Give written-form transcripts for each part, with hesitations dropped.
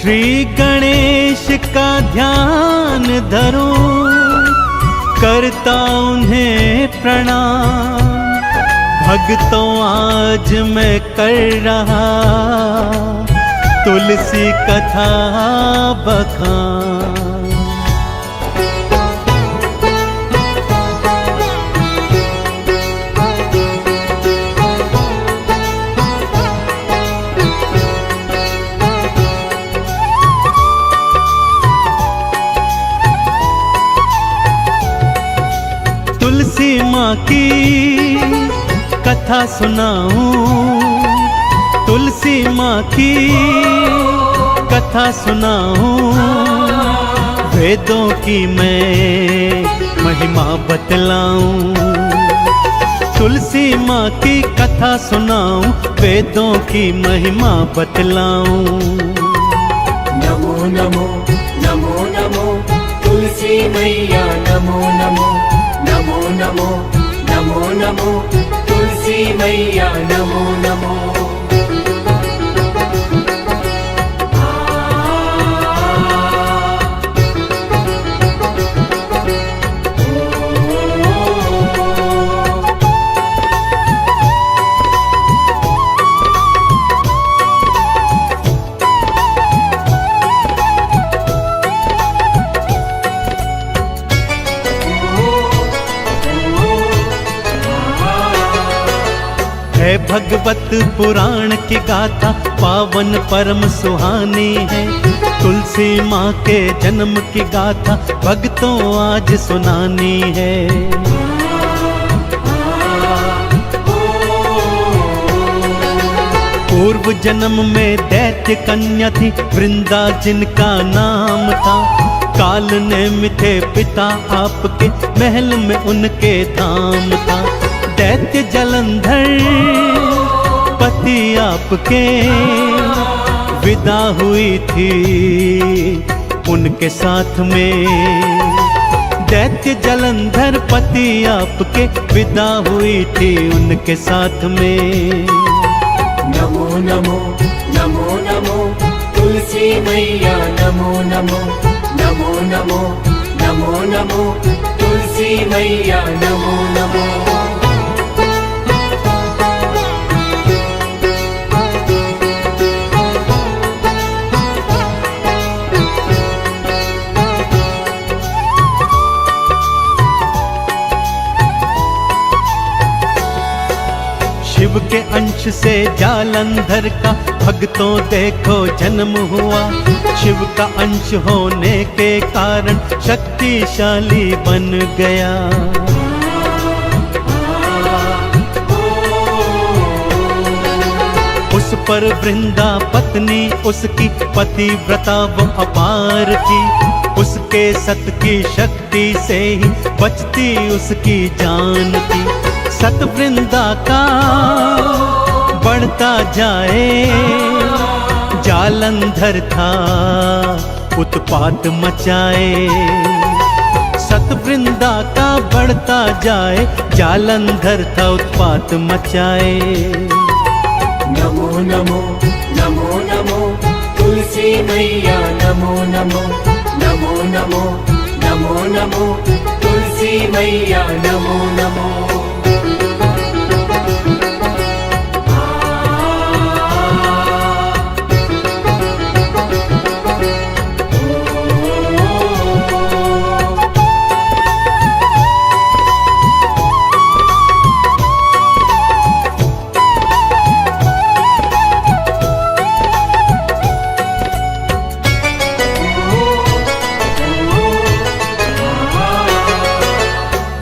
श्री गणेश का ध्यान धरूं, करता उन्हें प्रणाम। भक्तों आज मैं कर रहा तुलसी कथा बखान। तुलसी माँ की कथा सुनाऊं, तुलसी माँ की कथा सुनाऊं। वेदों की मैं महिमा बतलाऊं, तुलसी माँ की कथा सुनाऊं, वेदों की महिमा बतलाऊं। नमो नमो नमो नमो तुलसी मैया, नमो नमो नमो नमो नमो नमो तुलसी मैया, नमो नमो। है भगवत पुराण की गाथा, पावन परम सुहानी है। तुलसी माँ के जन्म की गाथा भक्तों आज सुनानी है। पूर्व जन्म में दैत्य कन्या थी, वृंदा जिनका नाम था। काल ने मिथे पिता आपके, महल में उनके धाम था। दैत्य जलंधर पति आपके, विदा हुई थी उनके साथ में। दैत्य जलंधर पति आपके, विदा हुई थी उनके साथ में। नमो नमो नमो नमो तुलसी मैया, नमो नमो नमो नमो नमो नमो तुलसी मैया, नमो नमो। शिव के अंश से जालंधर का भक्तों देखो जन्म हुआ। शिव का अंश होने के कारण शक्तिशाली बन गया। उस पर वृंदा पत्नी उसकी पतिव्रता वो अपार थी। उसके सत की शक्ति से ही बचती उसकी जान थी। सत वृंदा का बढ़ता जाए, जालंधर था उत्पात मचाए। सत वृंदा का बढ़ता जाए, जालंधर था उत्पात मचाए। नमो नमो नमो नमो तुलसी मैया, नमो नमो नमो नमो नमो नमो तुलसी मैया, नमो नमो।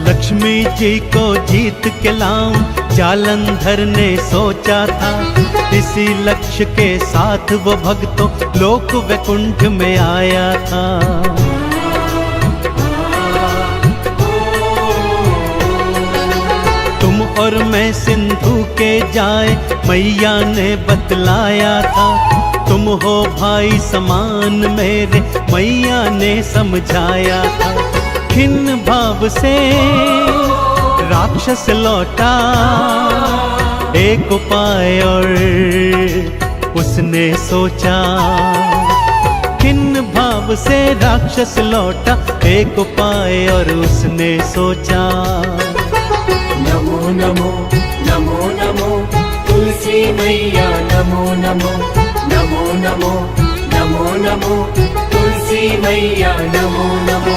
लक्ष्मी जी को जीत के लाऊं, जालंधर ने सोचा था। इसी लक्ष्य के साथ वो भक्तों लोक वैकुंठ में आया था। तुम और मैं सिंधु के जाए, मैया ने बतलाया था। तुम हो भाई समान मेरे, मैया ने समझाया था। खिन्न भाव से राक्षस लौटा, एक उपाय और उसने सोचा। भाव से राक्षस लौटा एक उपाय और उसने सोचा। नमो नमो नमो नमो तुलसी मैया नमो नमो नमो नमो नमो नमो तुलसी मैया नमो नमो।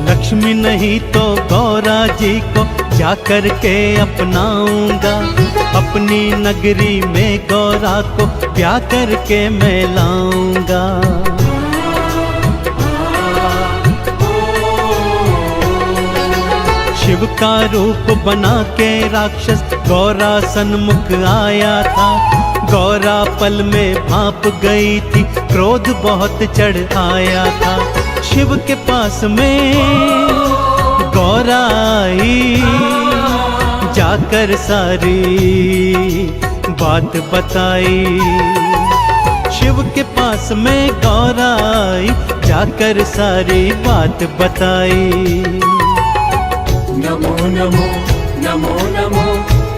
लक्ष्मी नहीं तो गौरा जी को जाकर के अपनाऊंगा, अपनी नगरी में गौरा को ब्याह करके मैं लाऊंगा। शिव का रूप बना के राक्षस गौरा सन्मुख आया था। गौरा पल में भाप गई थी, क्रोध बहुत चढ़ आया था। शिव के पास में गौरा आई, जाकर सारी बात बताई। शिव के पास में गौरा आई, जाकर सारी बात बताई। नमो नमो नमो नमो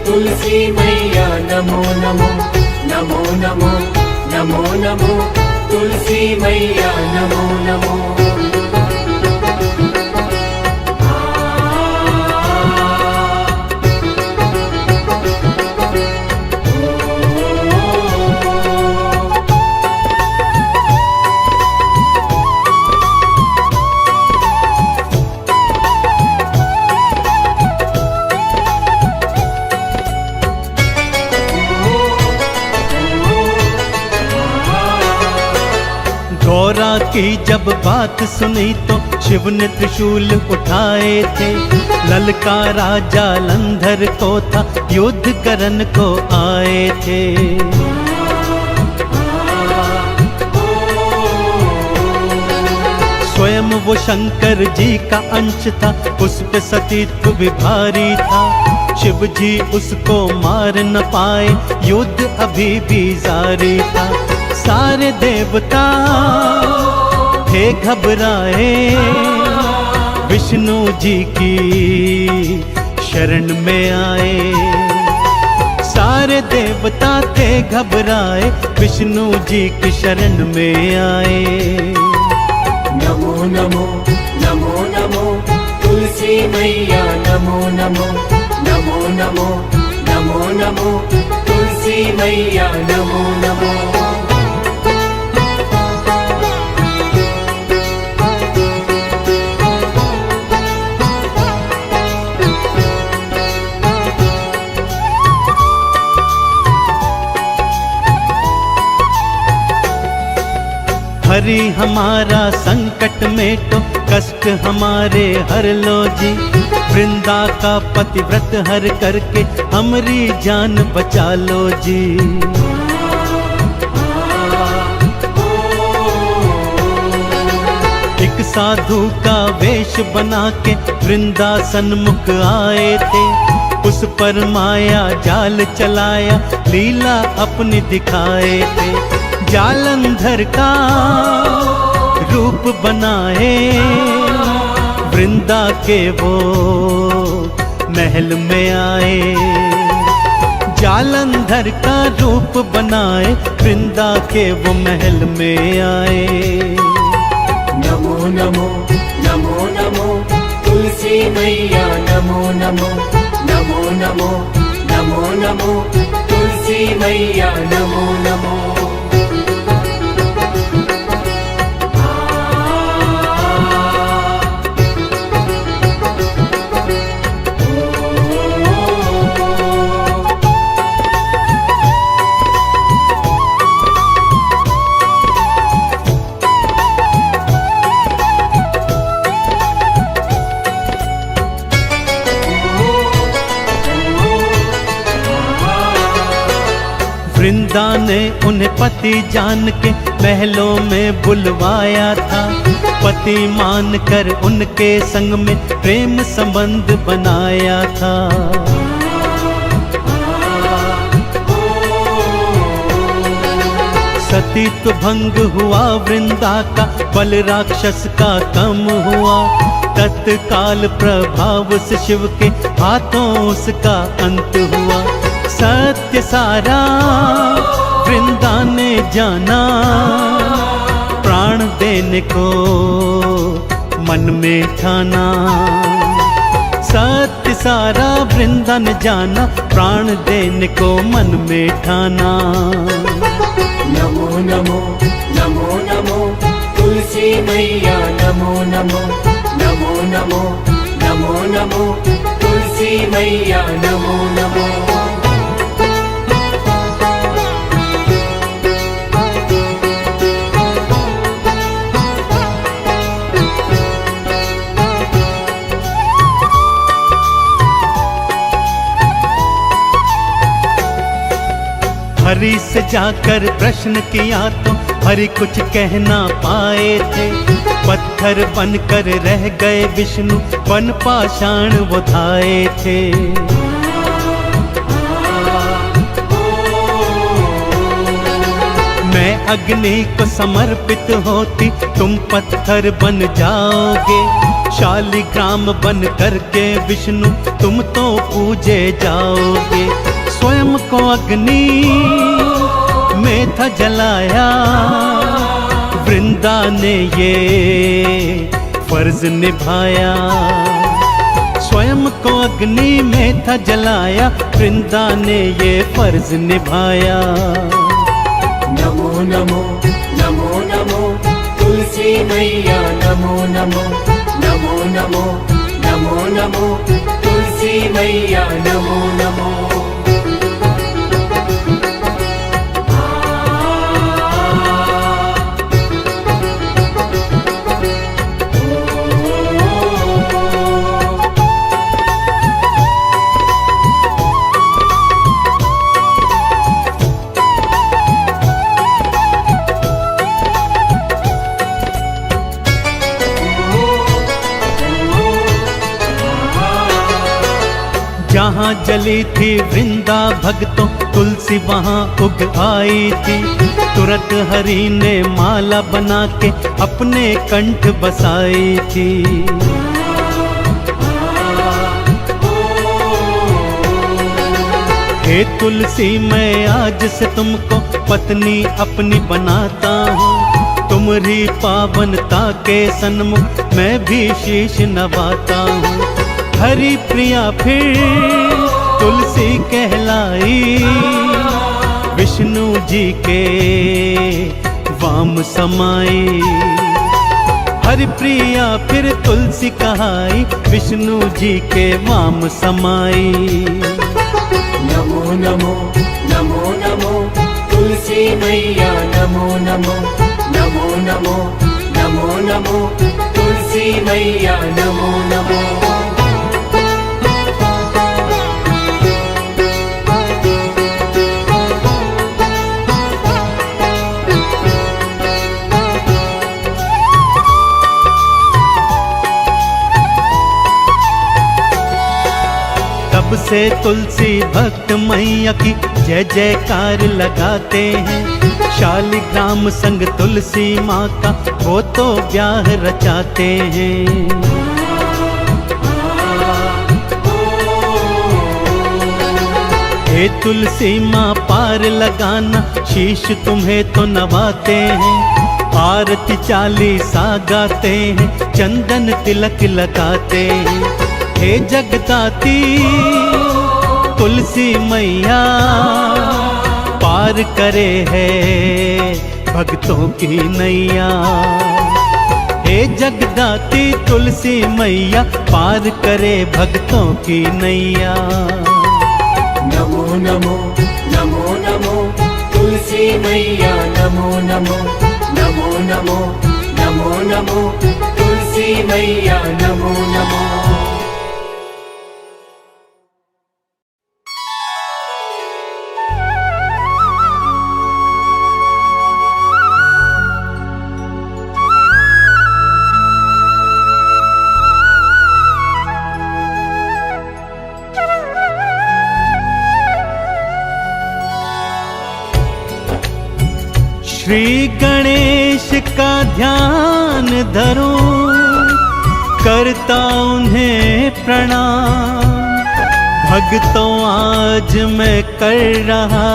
तुलसी मैया नमो नमो नमो नमो नमो नमो तुलसी मैया नमो नमो। गौरा की जब बात सुनी तो शिव ने त्रिशूल उठाए थे। ललकारा जालंधर को था, युद्ध करन को आए थे। स्वयं वो शंकर जी का अंश था, उस पे सतीत्व भी भारी था। शिव जी उसको मार न पाए, युद्ध अभी भी जारी था। सारे देवता थे घबराए, विष्णु जी की शरण में आए। सारे देवता थे घबराए, विष्णु जी की शरण में आए। नमो नमो नमो नमो तुलसी मैया नमो नमो नमो नमो नमो नमो तुलसी मैया नमो नमो। हरि हमारा संकट में तो कष्ट हमारे हर लो जी। वृंदा का पतिव्रत हर करके हमारी जान बचा लो जी। एक साधु का वेश बना के वृंदा सन्मुख आए थे। उस पर माया जाल चलाया, लीला अपनी दिखाए थे। जालंधर का रूप बनाए, वृंदा के वो महल में आए। जालंधर का रूप बनाए, वृंदा के वो महल में आए। नमो नमो नमो नमो तुलसी मैया नमो नमो नमो नमो नमो नमो तुलसी मैया नमो नमो। वृंदा ने उन्हें पति जान के महलों में बुलवाया था। पति मान कर उनके संग में प्रेम संबंध बनाया था। सती अस्तित्व भंग हुआ वृंदा का, बल राक्षस का कम हुआ। तत्काल प्रभाव से शिव के हाथों उसका अंत हुआ। सत्य सारा वृंदा ने जाना, प्राण देने को मन में ठाना। सत्य सारा वृंदन जाना, प्राण देने को मन में ठाना। नमो नमो नमो नमो तुलसी मैया, नमो नमो नमो नमो नमो नमो तुलसी मैया, नमो नमो। हरि से जाकर प्रश्न किया तो हरि कुछ कहना पाए थे। पत्थर बनकर रह गए विष्णु, वन पाषाण वो धाए थे। मैं अग्नि को समर्पित होती, तुम पत्थर बन जाओगे। शालिग्राम बन करके विष्णु तुम तो पूजे जाओगे। स्वयं को अग्नि में था जलाया, वृंदा ने ये फर्ज निभाया। स्वयं को अग्नि में था जलाया, वृंदा ने ये फर्ज निभाया। नमो नमो नमो नमो तुलसी मैया, नमो नमो नमो नमो नमो नमो तुलसी मैया, नमो नमो। जहाँ जली थी वृंदा भक्तों, तुलसी वहाँ उग आई थी। तुरंत हरि ने माला बना के अपने कंठ बसाई थी। हे तुलसी मैं आज से तुमको पत्नी अपनी बनाता हूँ। तुम्हारी पावनता के सन्मुख मैं भी शीश नवाता हूँ। हरि प्रिया फिर तुलसी कहलाई, विष्णु जी के वाम समाई। हरि प्रिया फिर तुलसी कहाई, विष्णु जी के वाम समाई। नमो नमो नमो नमो तुलसी मैया, नमो नमो नमो नमो नमो नमो तुलसी मैया, नमो नमो। तब से तुलसी भक्त मैया की जय जयकार लगाते हैं। शालिग्राम संग तुलसी माँ का वो तो ब्याह रचाते हैं। हे तुलसी माँ पार लगाना, शीश तुम्हें तो नवाते हैं। आरती चालीसा गाते हैं, चंदन तिलक लगाते हैं। हे जगदाती तुलसी मैया, पार करे है भक्तों की नैया। हे जगदाती तुलसी मैया, पार करे भक्तों की नैया। नमो नमो नमो नमो तुलसी मैया, नमो नमो नमो नमो नमो नमो तुलसी मैया, नमो नमो। श्री गणेश का ध्यान धरूं, करता उन्हें प्रणाम। भक्तों आज मैं कर रहा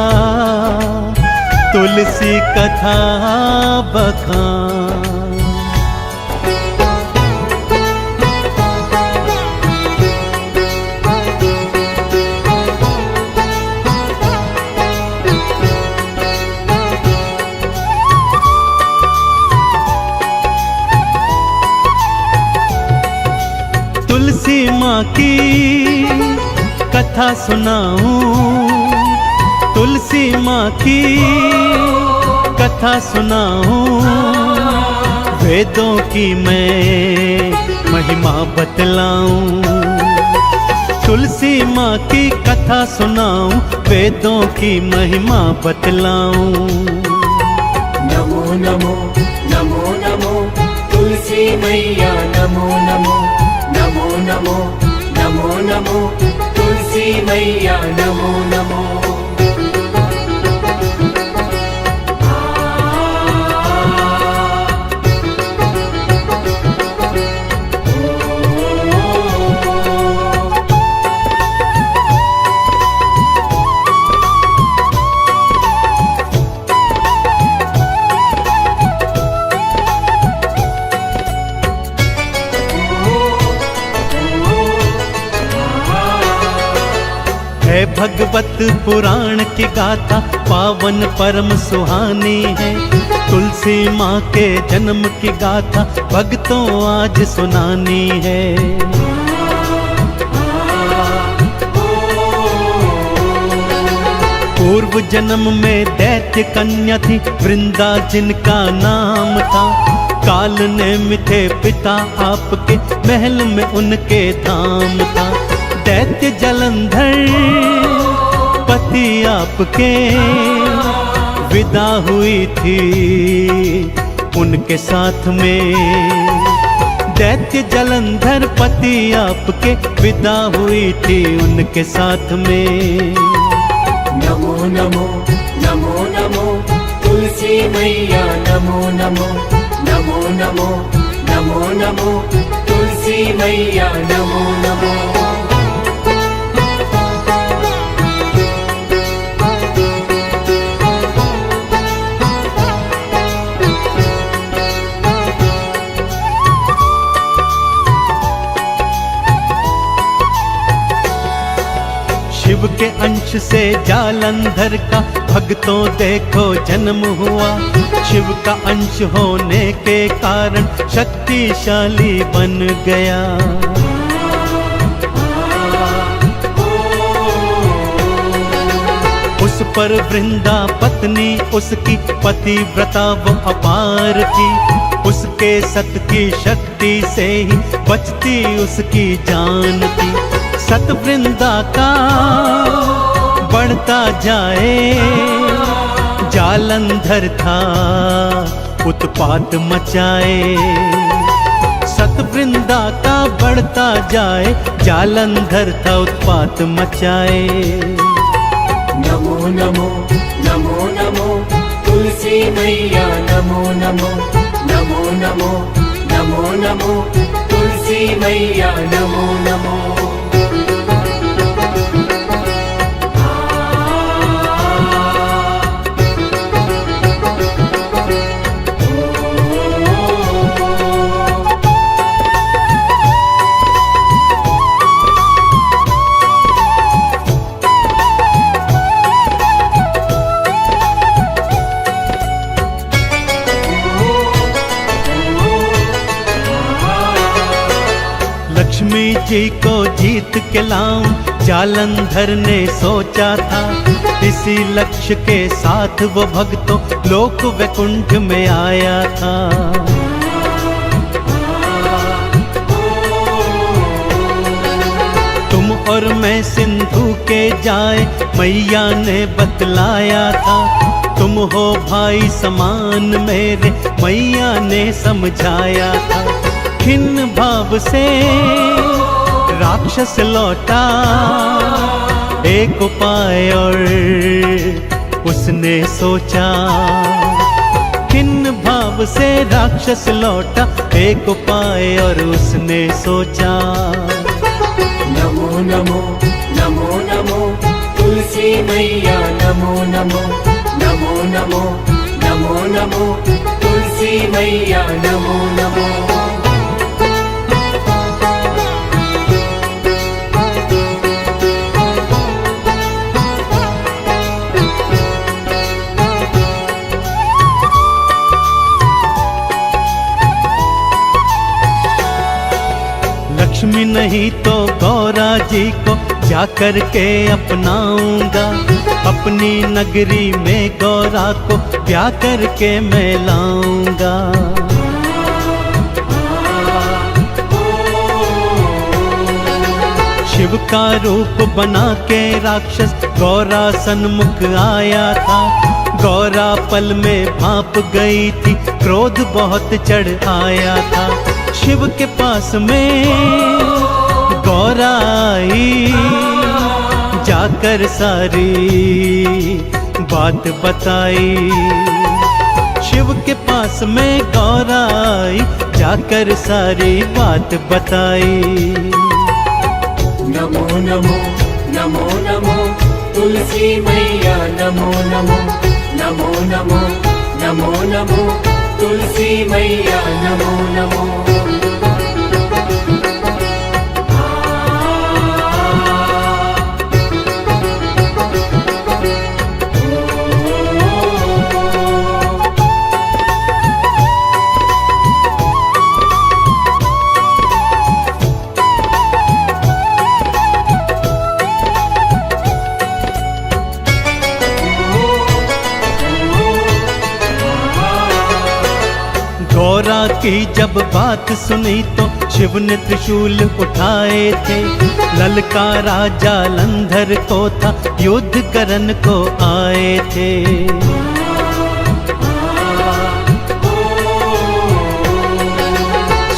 तुलसी कथा बखान। तुलसी माँ की कथा सुनाऊं, तुलसी माँ की कथा सुनाऊं। वेदों की मैं महिमा बतलाऊं, तुलसी माँ की कथा सुनाऊं, वेदों की महिमा बतलाऊं। नमो नमो नमो नमो तुलसी मैया, नमो नमो नमो नमो नमो नमो तुलसी मैया, नमो नमो। है भगवत पुराण की गाथा, पावन परम सुहानी है। तुलसी माँ के जन्म की गाथा भक्तों आज सुनानी है। पूर्व जन्म में दैत्य कन्या थी, वृंदा जिनका नाम था। काल ने मिथे पिता आपके, महल में उनके धाम था। दैत्य जलंधर पति आपके, विदा हुई थी उनके साथ में। दैत्य जलंधर पति आपके, विदा हुई थी उनके साथ में। नमो नमो नमो नमो तुलसी मैया, नमो नमो नमो नमो नमो नमो तुलसी मैया, नमो नमो। शिव के अंश से जालंधर का भक्तों देखो जन्म हुआ। शिव का अंश होने के कारण शक्तिशाली बन गया। उस पर वृंदा पत्नी उसकी पतिव्रता वो अपार थी। उसके सत की शक्ति से ही बचती उसकी जान थी। सत वृंदा का बढ़ता जाए, जालंधर था उत्पात मचाए। सत वृंदा का बढ़ता जाए, जालंधर था उत्पात मचाए। नमो नमो नमो नमो तुलसी मैया, नमो नमो नमो नमो नमो नमो तुलसी मैया, नमो नमो। लक्ष्मी जी को जीत के लाऊं, जालंधर ने सोचा था। इसी लक्ष्य के साथ वो भक्तों लोक वैकुंठ में आया था। तुम और मैं सिंधु के जाए, मैया ने बतलाया था। तुम हो भाई समान मेरे, मैया ने समझाया था। खिन्न भाव से राक्षस लौटा, एक उपाय और उसने सोचा। से राक्षस लौटा एक उपाय और उसने सोचा। नमो नमो नमो नमो तुलसी मैया नमो नमो नमो नमो नमो नमो तुलसी मैया नमो नमो। लक्ष्मी नहीं तो गौरा जी को जा करके अपनाऊंगा, अपनी नगरी में गौरा को ब्याह करके मैं लाऊंगा। शिव का रूप बना के राक्षस गौरा सन्मुख आया था। गौरा पल में भाप गई थी, क्रोध बहुत चढ़ आया था। शिव के पास में गौरा आई, जाकर सारी बात बताई। शिव के पास में गौरा आई, जाकर सारी बात बताई। नमो नमो नमो नमो तुलसी मैया नमो नमो नमो नमो नमो नमो तुलसी मैया नमो नमो। गौरा की जब बात सुनी तो शिव ने त्रिशूल उठाए थे। ललकारा जालंधर को था, युद्ध करन को आए थे।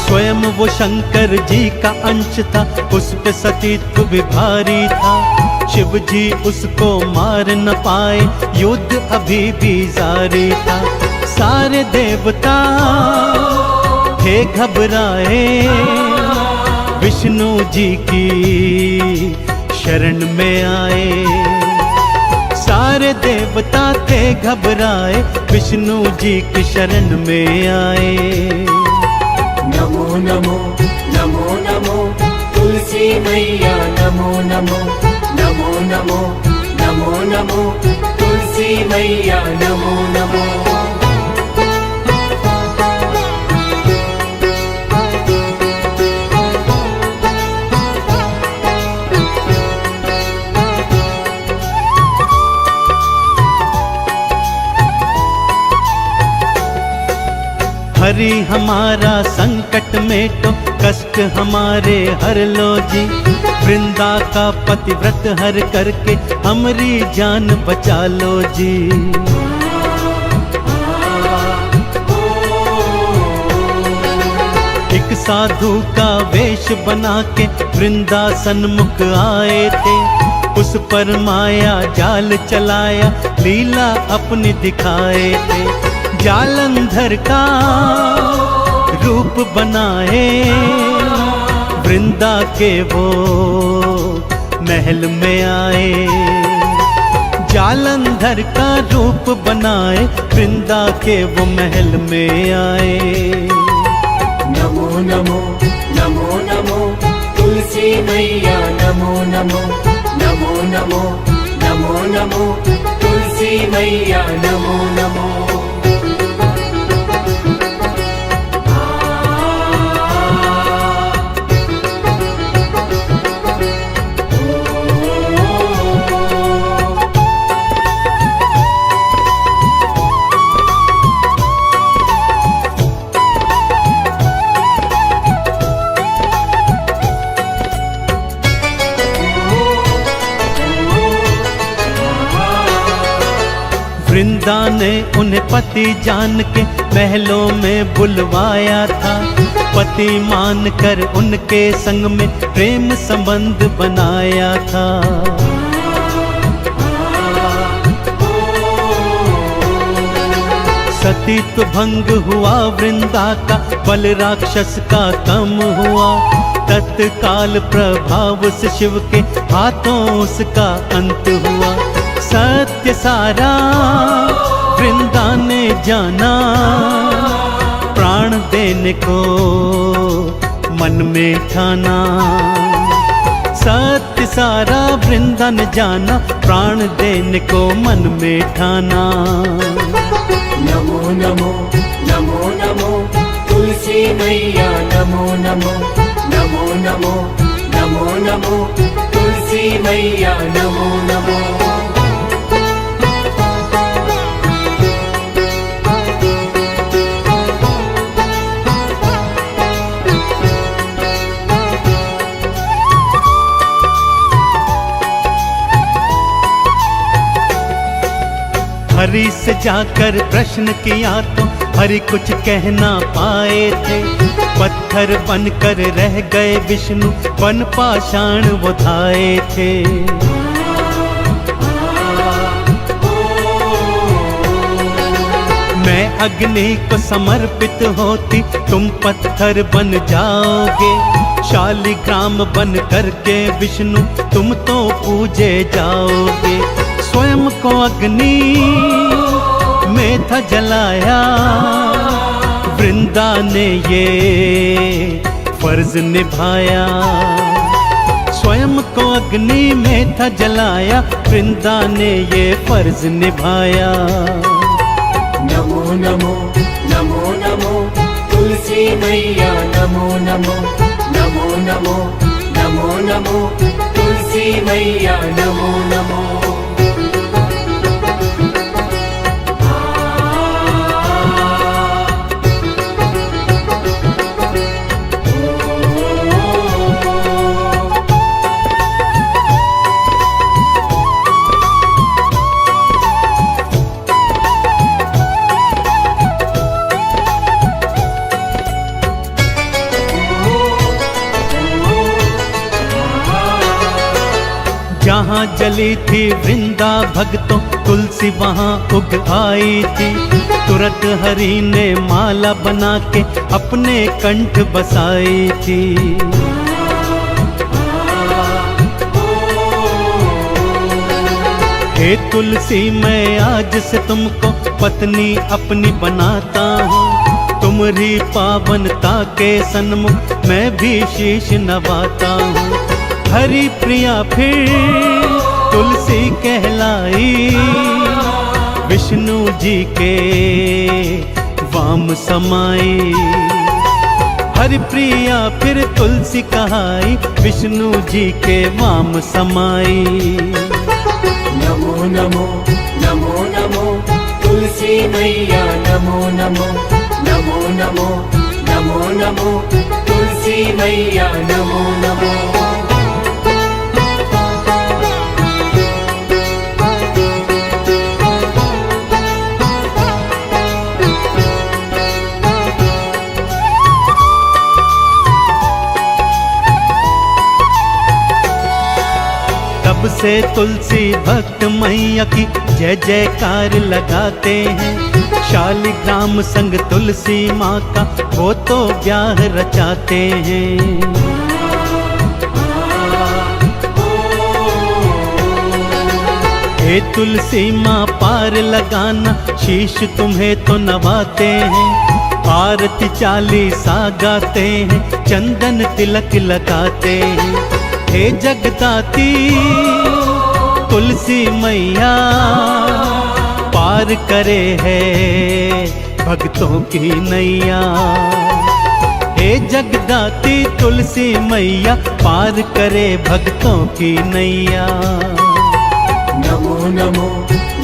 स्वयं वो शंकर जी का अंश था, उस पे सतीत्व भी भारी था। शिव जी उसको मार न पाए, युद्ध अभी भी जारी था। सारे देवता थे घबराए, विष्णु जी की शरण में आए। सारे देवता थे घबराए, विष्णु जी की शरण में आए। नमो नमो नमो नमो तुलसी मैया नमो नमो नमो नमो नमो नमो तुलसी मैया नमो नमो। हरि हमारा संकट मेटो, कष्ट हमारे हर लो जी। वृंदा का पतिव्रत हर करके हमारी जान बचा लो जी। एक साधु का वेश बना के वृंदा सन्मुख आए थे। उस पर माया जाल चलाया, लीला अपनी दिखाए थे। जालंधर का रूप बनाए, वृंदा के वो महल में आए। जालंधर का रूप बनाए, वृंदा के वो महल में आए। नमो नमो नमो नमो तुलसी मैया नमो नमो नमो नमो नमो नमो तुलसी मैया नमो नमो। वृंदा ने उन्हें पति जान के महलों में बुलवाया था। पति मान कर उनके संग में प्रेम संबंध बनाया था। अस्तित्व भंग हुआ वृंदा का, बल राक्षस का कम हुआ। तत्काल प्रभाव से शिव के हाथों उसका अंत हुआ। सत्य सारा वृंदा ने जाना, प्राण देने को मन में ठाना। सत्य सारा वृंदा ने जाना, प्राण देने को मन में ठाना। नमो नमो नमो नमो तुलसी मैया, नमो नमो नमो नमो नमो नमो तुलसी मैया, नमो नमो। हरि से जाकर प्रश्न किया तो हरि कुछ कह ना पाए थे। पत्थर बनकर रह गए विष्णु, बन पाषाण वो धाए थे। मैं अग्नि को समर्पित होती, तुम पत्थर बन जाओगे। शालिग्राम बन करके विष्णु तुम तो पूजे जाओगे। स्वयं को अग्नि में था जलाया, वृंदा ने ये फर्ज निभाया। स्वयं को अग्नि में था जलाया, वृंदा ने ये फर्ज निभाया। नमो नमो नमो नमो तुलसी मैया, नमो नमो नमो नमो नमो नमो तुलसी मैया, नमो नमो। जहाँ जली थी वृंदा भक्तों, तुलसी वहाँ उग आई थी। तुरंत हरि ने माला बना के अपने कंठ बसाई थी। हे तुलसी, मैं आज से तुमको पत्नी अपनी बनाता हूँ। तुम्हारी पावनता के सन्मुख मैं भी शीश नवाता हूँ। हरि प्रिया फिर तुलसी कहलाई, विष्णु जी के वाम समाई। हरि प्रिया फिर तुलसी कहाई, विष्णु जी के वाम समाई। नमो नमो नमो नमो तुलसी मैया, नमो नमो नमो नमो नमो नमो तुलसी मैया, नमो नमो। तब से तुलसी भक्त मैया की जय जयकार लगाते हैं। शालिग्राम संग तुलसी माँ का वो तो ब्याह रचाते हैं। हे तुलसी माँ पार लगाना, शीश तुम्हें तो नवाते हैं। आरती चालीसा गाते हैं, चंदन तिलक लगाते हैं। हे जगदाती तुलसी मैया, पार करे है भक्तों की नैया। हे जगदाती तुलसी मैया, पार करे भक्तों की नैया। नमो नमो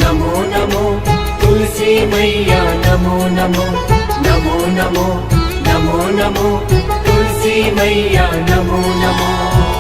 नमो नमो तुलसी मैया, नमो नमो नमो नमो नमो नमो तुलसी मैया, नमो नमो।